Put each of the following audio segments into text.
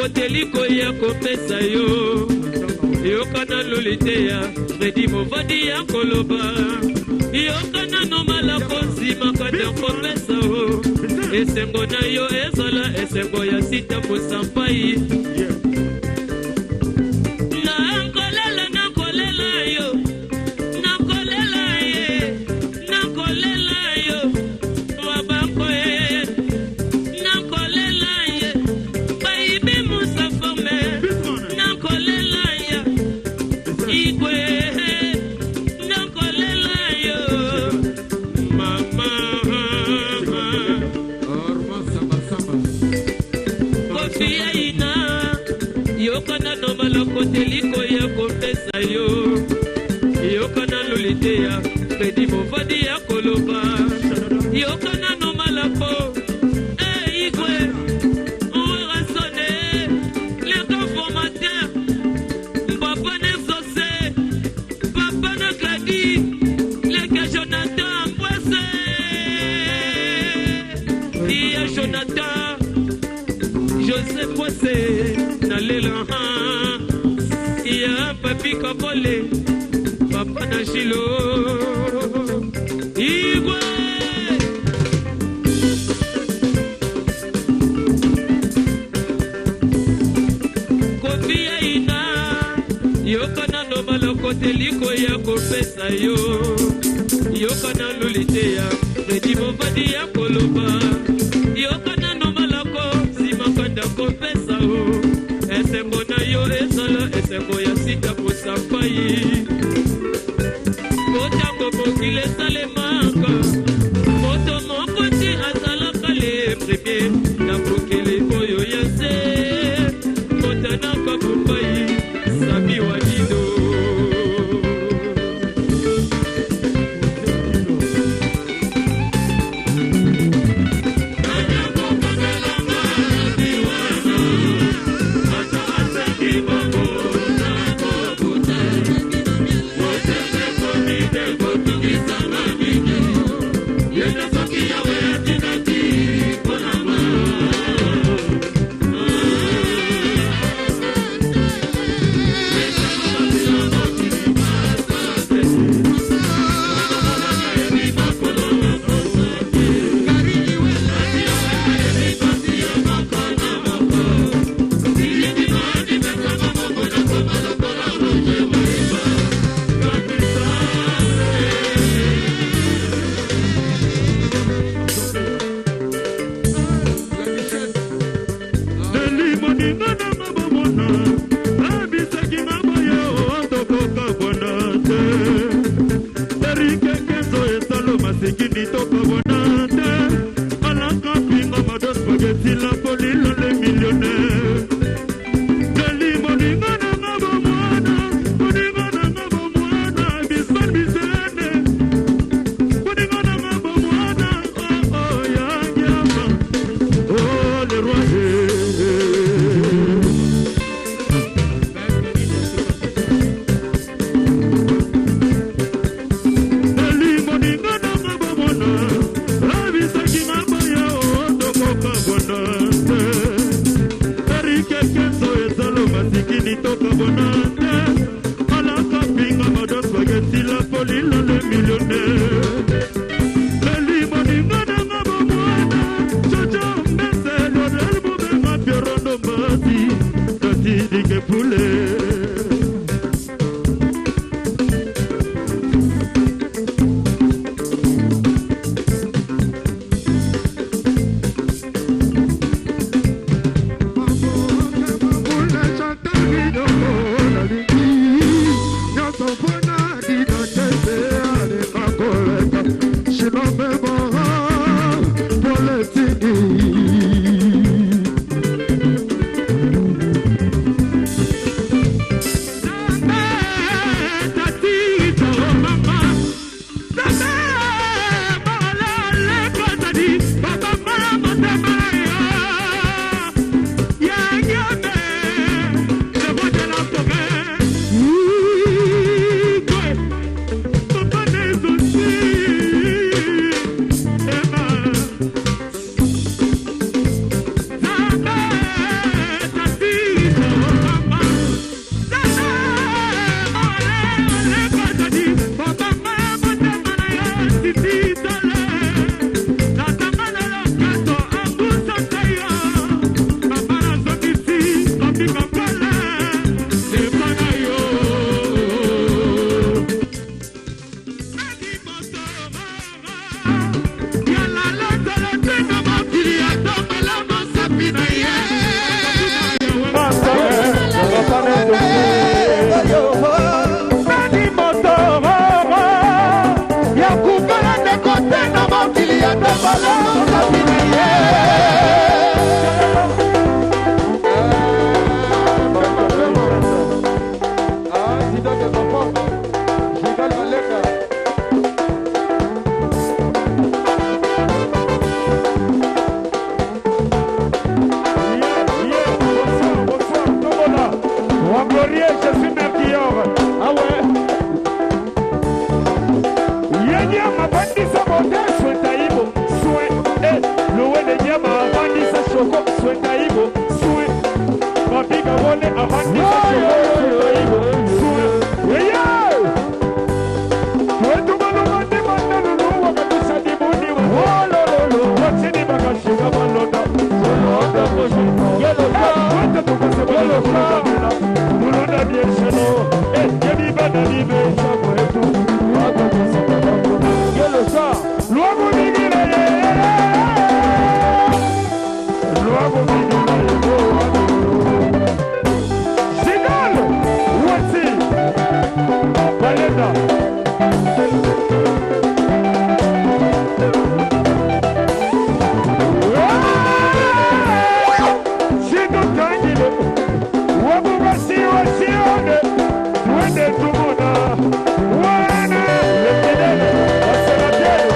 koteliko ya kopesa yo yokana loliteya Fredi Movadi ya koloba yokana nomala konzima kata kopesa o esengo na yo ezala esengo ya sita posampai koteliko ya kopesa yo yokana loliteya Fredi Movadi ya koloba yokana nomalako igwe ouerasone le grand formateur papa Nexose papa Nakadi le gars Jonathan Ambroise iya Jonathan Joseph Boise na lela ya papi Kabole papa na Shilo igwe kofi ya ina yokana nomala koteliko ya kopesa yo yokana loliteya Fredi Movadi ya koloba yokana nomala ko simakanda kopesa o esengo na yo ezala esengo ya sita posampai kotango mokile salemaka moto mokoti azalaka le premier na brokele oyo ya se motanaka bombai sabi walido Mon glorieux, je suis Merdior. Ah ouais. Yenya mabandisa mote sweta ibo swe lowe de nyama abandisa shoko sweta ibo swe mabiga wole abandisa shoko sweta ibo swe yeah wetu maluma ni manalo wakatusa ni muni wolo lolo watini bakashiga malona solo koshi yelo wetu tukase yelo mulona bieshano yemi bana ni besha wetu wakatusa Luego viniré, luego viniré, Sigal, Wati, Valenda. Sido tranquilo, Wabu Basi Wasione, Wende Tumuna, Wana, Lepidele, Wasanatele,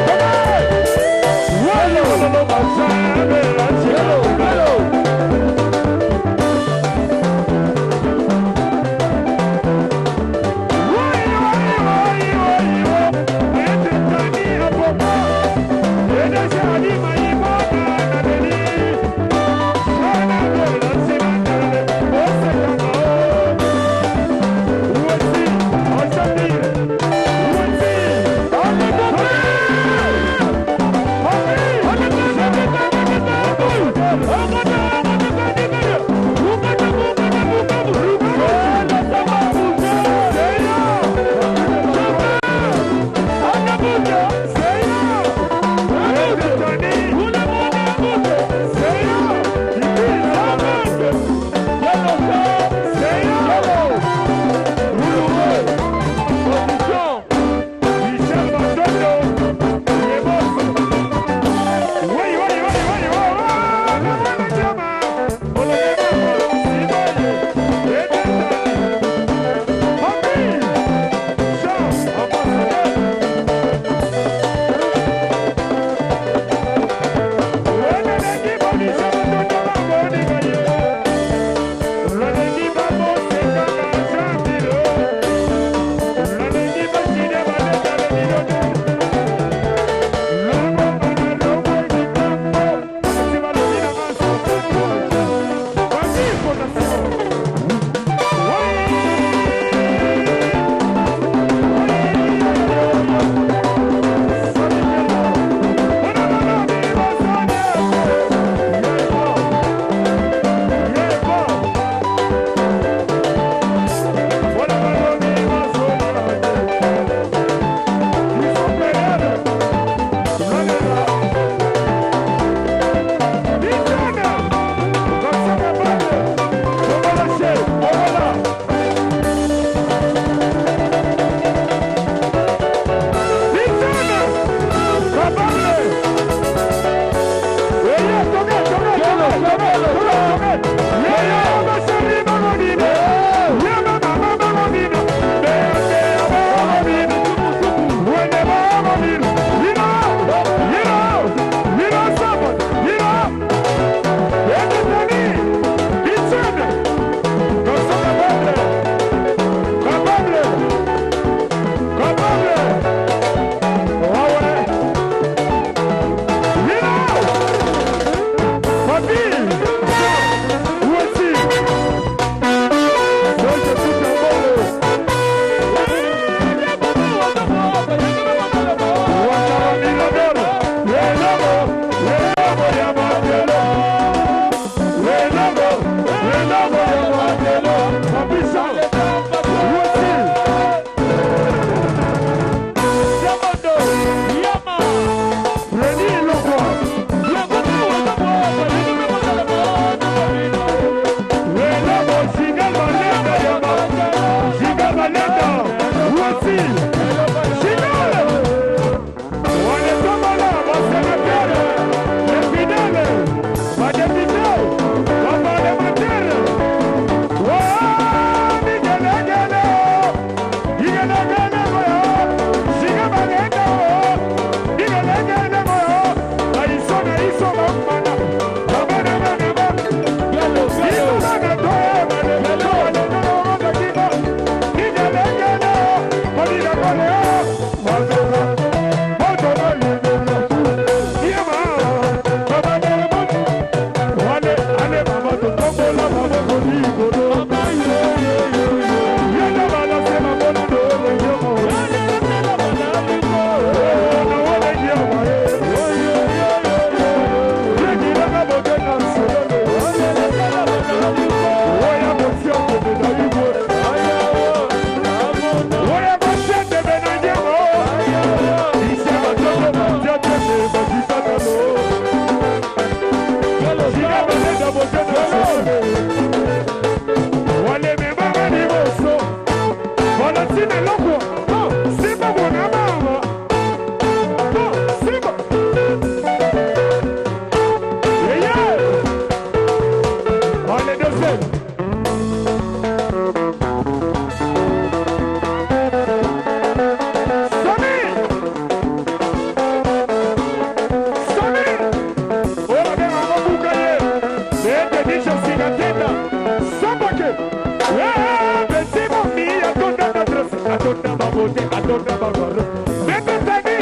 Dr. Bagaro. Maître Tani,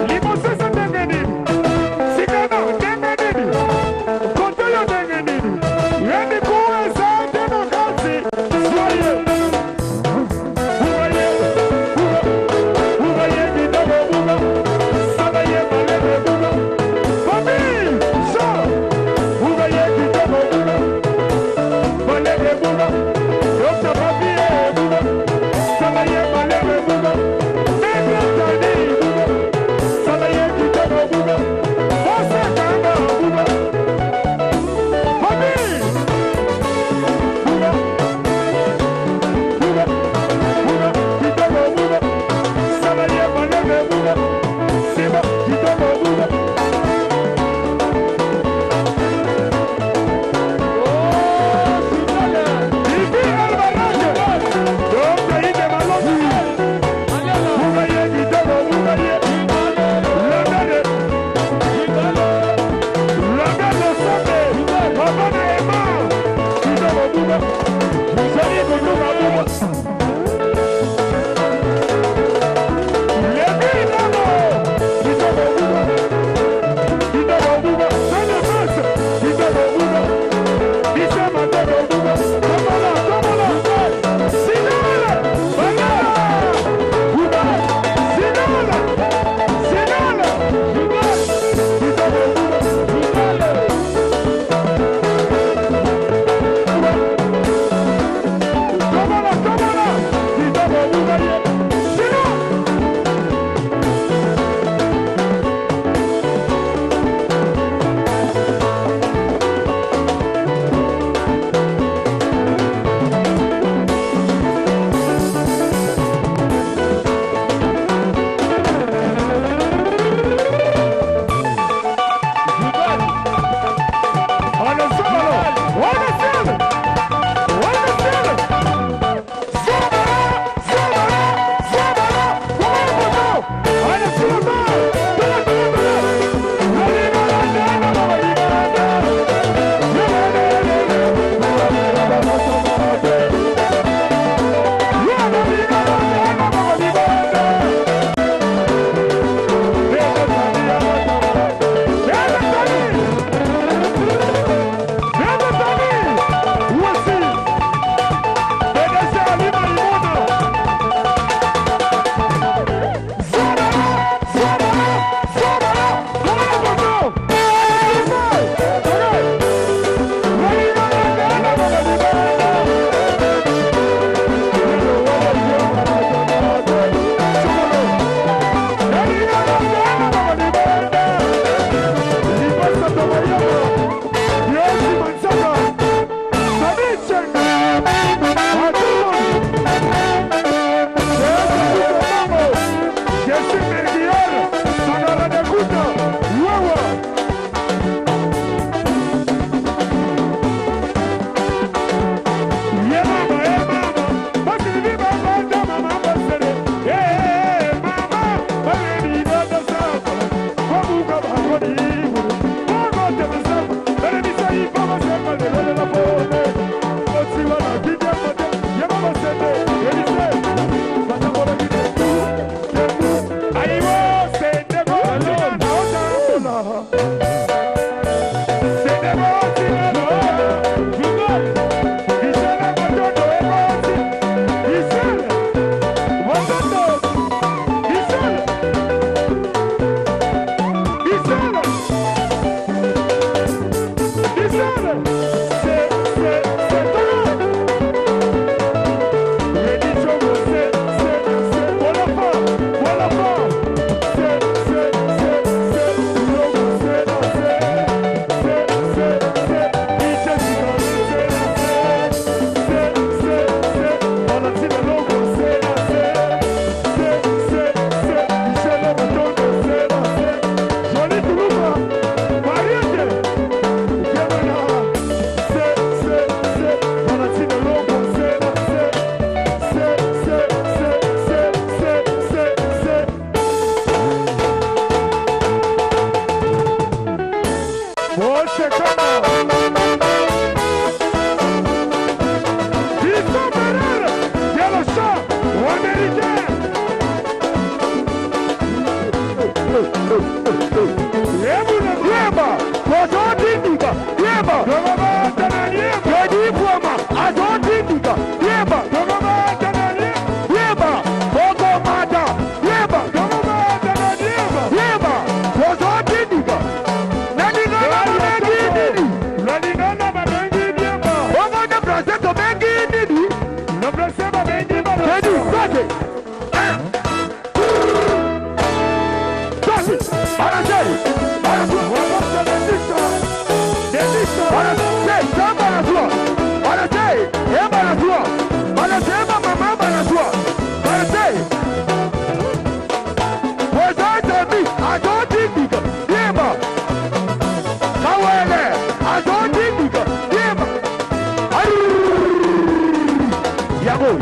Limosesa Dengenini. Sikana, Dengenini. Kontoyo Dengenini. Yeni kuweza demokrasi. Soyez. Ouvaye kidogo buga. Sabaye malebe buga. Famille, so. Ouvaye kidogo buga. Malebe buga. Dr. Papier buga. Sabaye malebe buga. Maître Tani.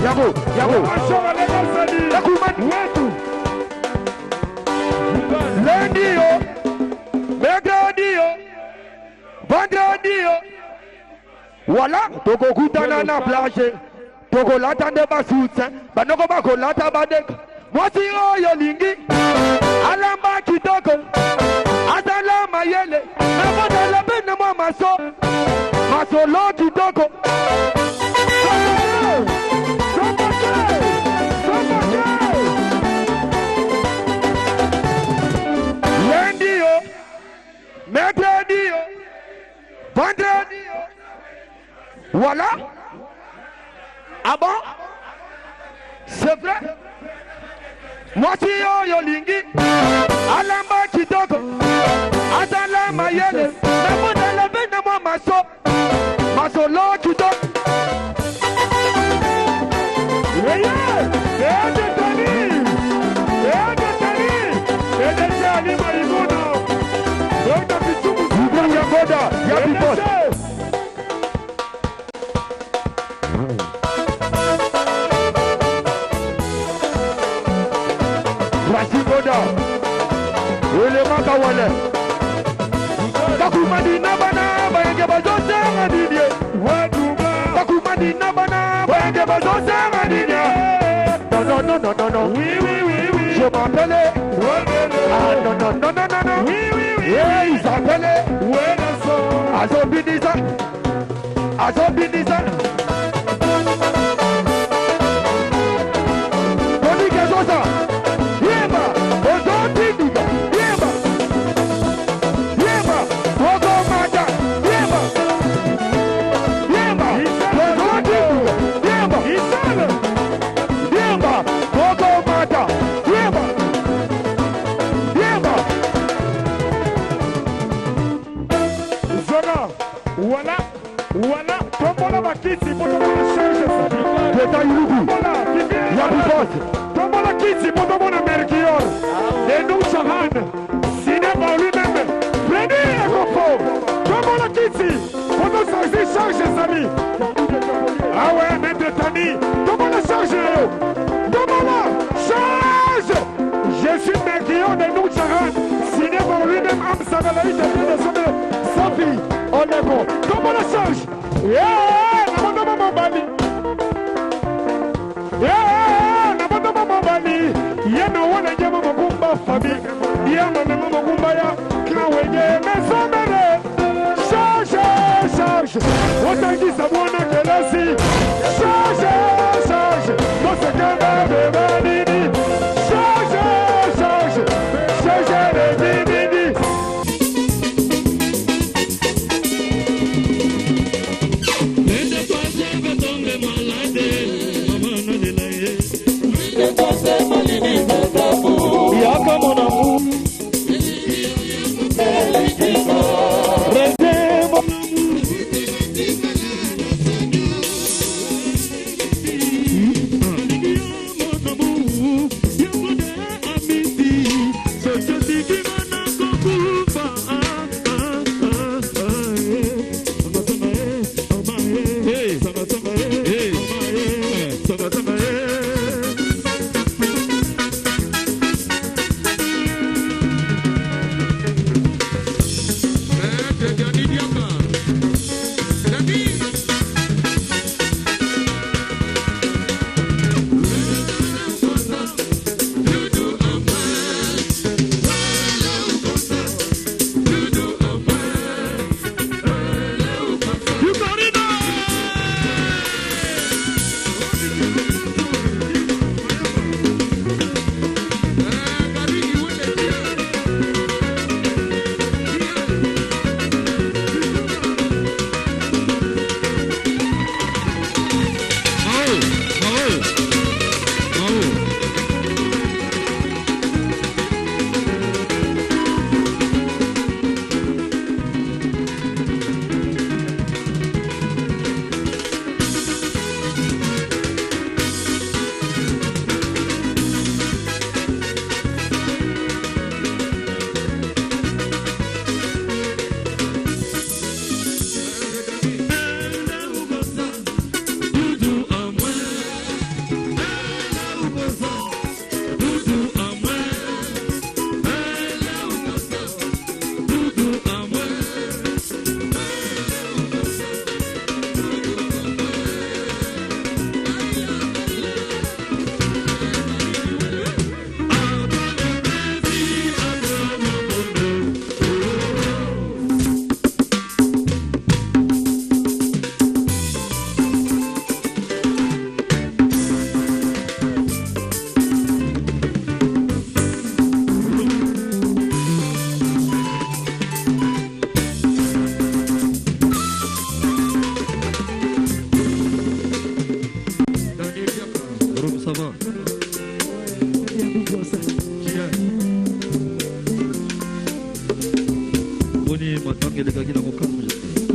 Yago. Lundi, mercredi, vendredi. Voilà, toko kutana na plage. Toko lata de basutse, banoko bako lata badek. Mwasi yo lingi, alamba kitoko. Atala mayele, namoda la bene mwa maso lo kitoko. Mercredi, vendredi, voilà. Ah bon? C'est vrai? Moi si yo lingi, alamba kitoko, atala mayele, namoda la bene mwa maso lo kitoko. Non. Oui. Je m'appelais. Ah non. Oui. Yeah, ils s'appelaient. Azobiniza. Tony Kezosa. Yema. Ozotiniga. Yema. Ogomata. Yema. Ozotiniga. Yema. Ogomata. Voilà, tombola bakiti, potomona change sa vie. Teta Yurugu, Yabibos, tombola kiti, potomona Merkior, et nous Chahan, cinéma lui-même, prenez un repos, tombola kiti, potomona change sa vie. Ah ouais, maître Tani, tombola change, tombola change. Je suis Merkior et nous Chahan, cinéma lui-même, Amsagala, Italien de sa fille. On est bon. Comment la change? Namandama Mambani. Yana wana jama magumba fabi. Yana nama magumba ya kawege mesomene. Change. Watangi sabona kelasi. Change. Mosa kama bebanini. Change. Change de Yaka mon amour, restez mon amour.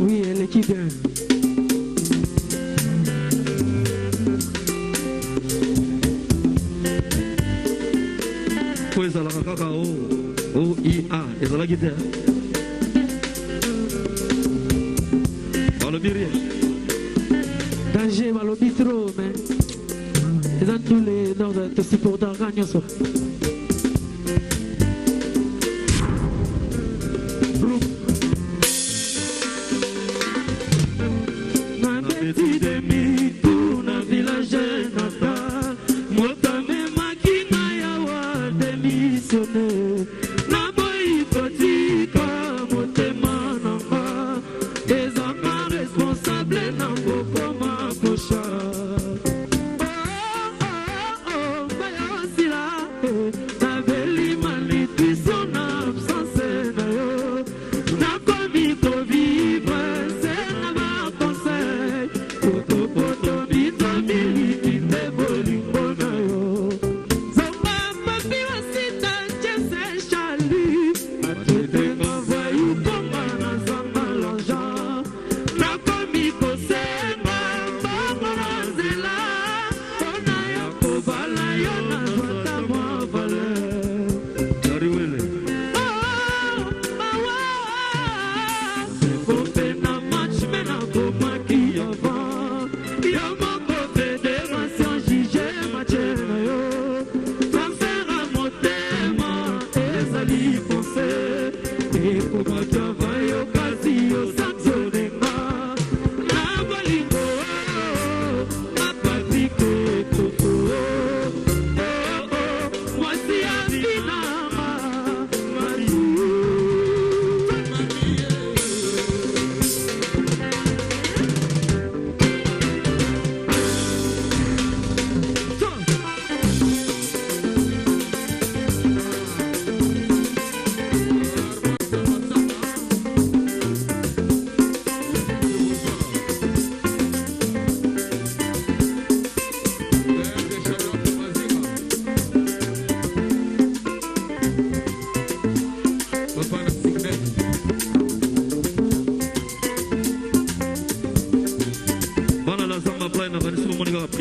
Oui, elle est qui bien. Pois ela kaka o IA ezalaki te. Balobi rien. Danger balobi trop mais ils ont tous les ordres de supporters gagnent ça.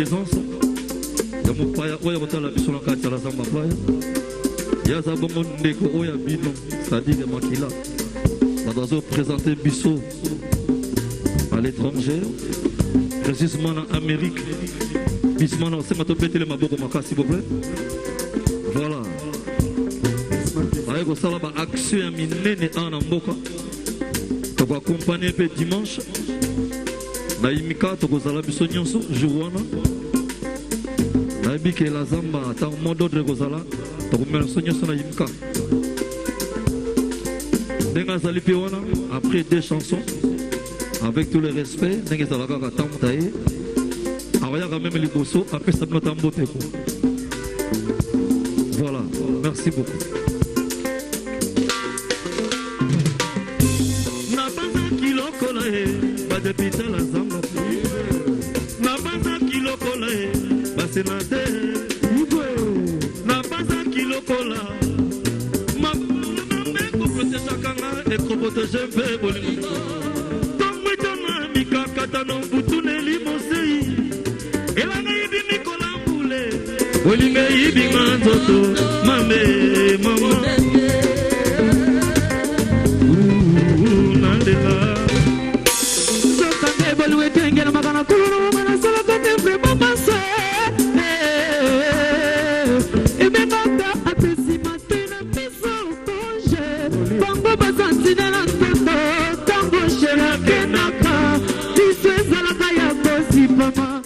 présence ya mopaya oyo kotala biso na kati ya la zamba playa yaza bongo ndeko oyo bino c'est-à-dire makila bato azoprésente biso à l'étranger précisément en Amérique bisima na osenga tobetele maboko makasi s'il vous plaît. Voilà aye kosala baaction ya minene ana na mboka tokoakompagne mpe dimanche na imika tokozala biso nyonso jour wana nayebi ke la zamba ata mot d'ordre kozala tokomela biso nyonso na imika ndenge azali mpe wana après deux chansons avec tout le respect ndenge ezala kaka tambuta ye akoyaka meme liboso apesa bino ta mboteko. Voilà, merci beaucoup. Badepita la zamba na baza kiloko la senate na baza kilokola mame koprotejaka ekoprotege mpe bolingo tomwitana mikakata na mbutuneli mosei elanga yibi mikola mbule bolinga yibi manzoto mame mama nandela sokande boluwe tengena makana kulunu mana sala kote vrema masa ememata apesi matena miso konje bango basanti na la ntoto tango shera kenaka tiso ezalaka ya kosipama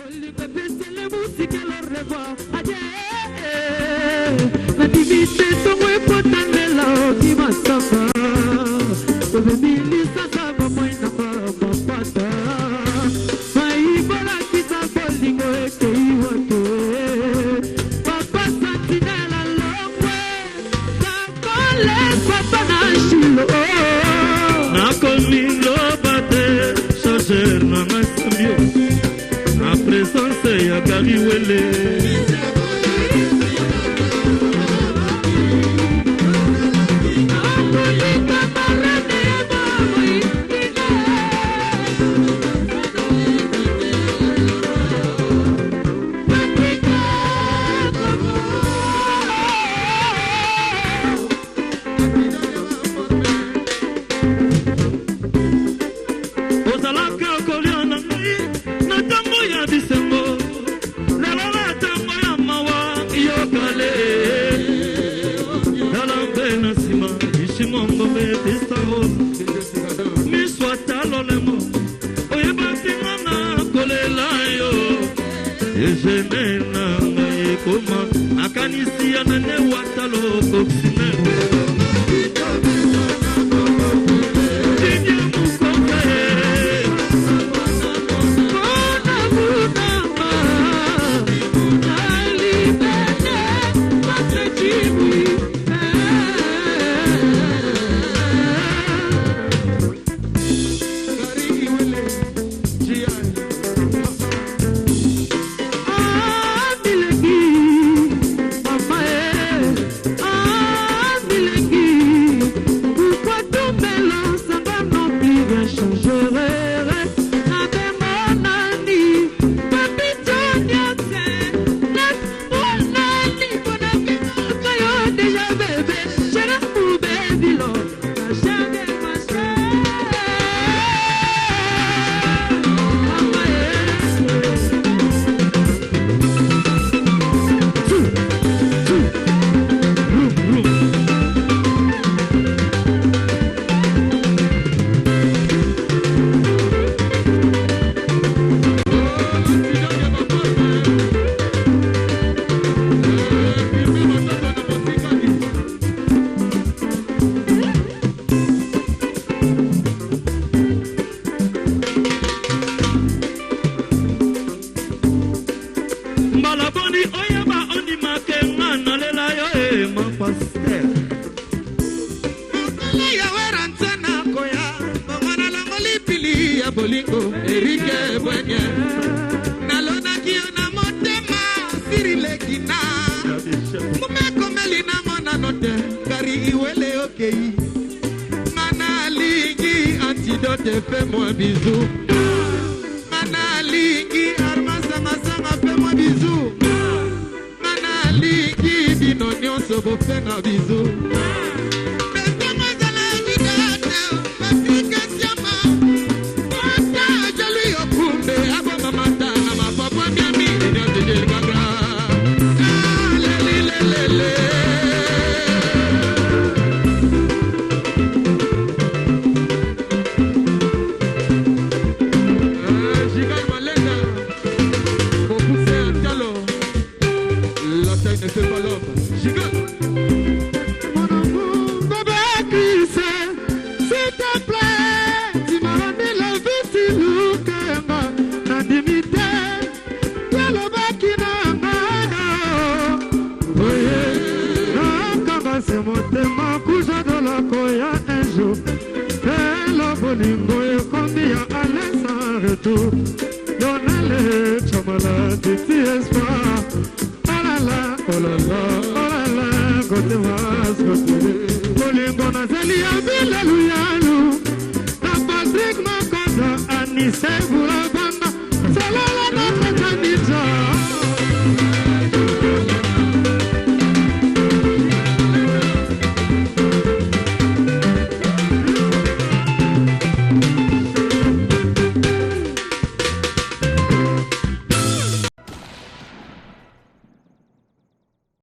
olinga pesele musike lo revoir adie na divise tongo ekotandela okimasaka Milisa saba moina mapata Maibola kisa bolingo eke iwake Papa santinela longwe Sakole papa na shilo Nakomi lobate Changer na masambio Na presence ya gari wele Akanisia na ne watalo koksine Fais-moi un bisou. Manaliki, arma sanga, fais-moi un bisou. Manaliki, binonio, sobo, fais un bisou. bolingo ekomi ya ale sans retour. Donnez chamala titi espoir. Oh la la, oh la la, oh la la, côté vas, côté. Bolingo na zeli ya bila luyalu. Na Patrick Makosa, Anise Vula